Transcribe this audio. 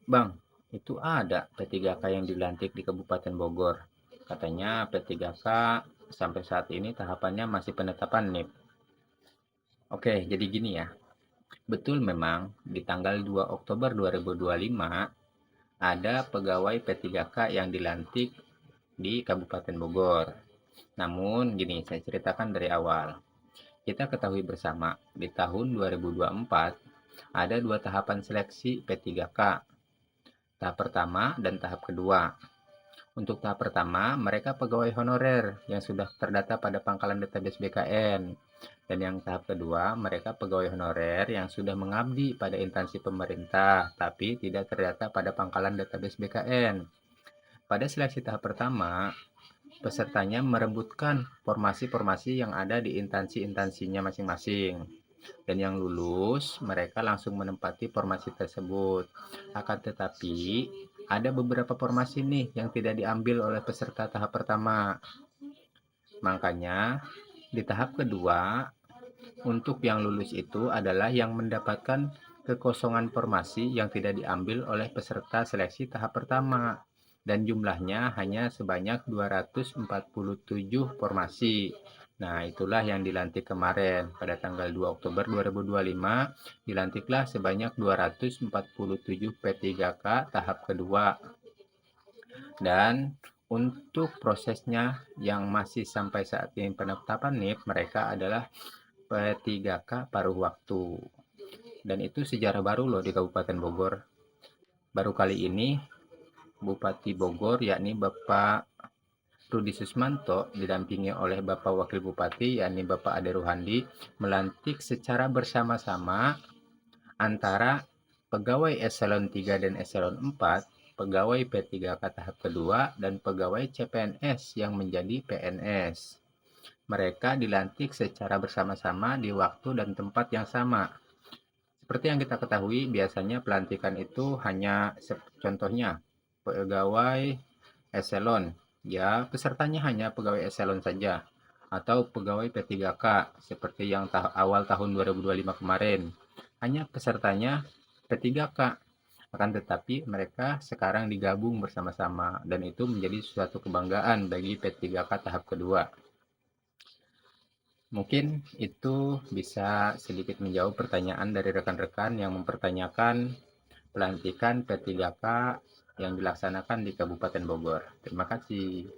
Bang, itu ada P3K yang dilantik di Kabupaten Bogor. Katanya P3K sampai saat ini tahapannya masih penetapan NIP. Oke, jadi gini ya. Betul memang di tanggal 2 Oktober 2025 ada pegawai P3K yang dilantik di Kabupaten Bogor. Namun gini, saya ceritakan dari awal. Kita ketahui bersama, di tahun 2024 ada dua tahapan seleksi P3K, tahap pertama dan tahap kedua. Untuk tahap pertama, mereka pegawai honorer yang sudah terdata pada pangkalan database BKN. Dan yang tahap kedua, mereka pegawai honorer yang sudah mengabdi pada instansi pemerintah, tapi tidak terdata pada pangkalan database BKN. Pada seleksi tahap pertama, pesertanya merebutkan formasi-formasi yang ada di instansi-instansinya masing-masing. Dan yang lulus, mereka langsung menempati formasi tersebut. Akan tetapi, ada beberapa formasi nih yang tidak diambil oleh peserta tahap pertama. Makanya, di tahap kedua, untuk yang lulus itu adalah yang mendapatkan kekosongan formasi yang tidak diambil oleh peserta seleksi tahap pertama. Dan jumlahnya hanya sebanyak 247 formasi. Nah, itulah yang dilantik kemarin. Pada tanggal 2 Oktober 2025, dilantiklah sebanyak 247 P3K tahap kedua. Dan untuk prosesnya yang masih sampai saat ini penetapan NIP, mereka adalah P3K paruh waktu. Dan itu sejarah baru loh di Kabupaten Bogor. Baru kali ini Bupati Bogor yakni Bapak Rudi Susmanto didampingi oleh Bapak Wakil Bupati yakni Bapak Ade Ruhandi melantik secara bersama-sama antara pegawai eselon 3 dan eselon 4, pegawai P3K tahap kedua, dan pegawai CPNS yang menjadi PNS. Mereka dilantik secara bersama-sama di waktu dan tempat yang sama. Seperti yang kita ketahui, biasanya pelantikan itu hanya contohnya pegawai eselon. Ya, pesertanya hanya pegawai eselon saja atau pegawai P3K seperti yang awal tahun 2025 kemarin. Hanya pesertanya P3K. Akan tetapi mereka sekarang digabung bersama-sama dan itu menjadi suatu kebanggaan bagi P3K tahap kedua. Mungkin itu bisa sedikit menjawab pertanyaan dari rekan-rekan yang mempertanyakan pelantikan P3K yang dilaksanakan di Kabupaten Bogor. Terima kasih.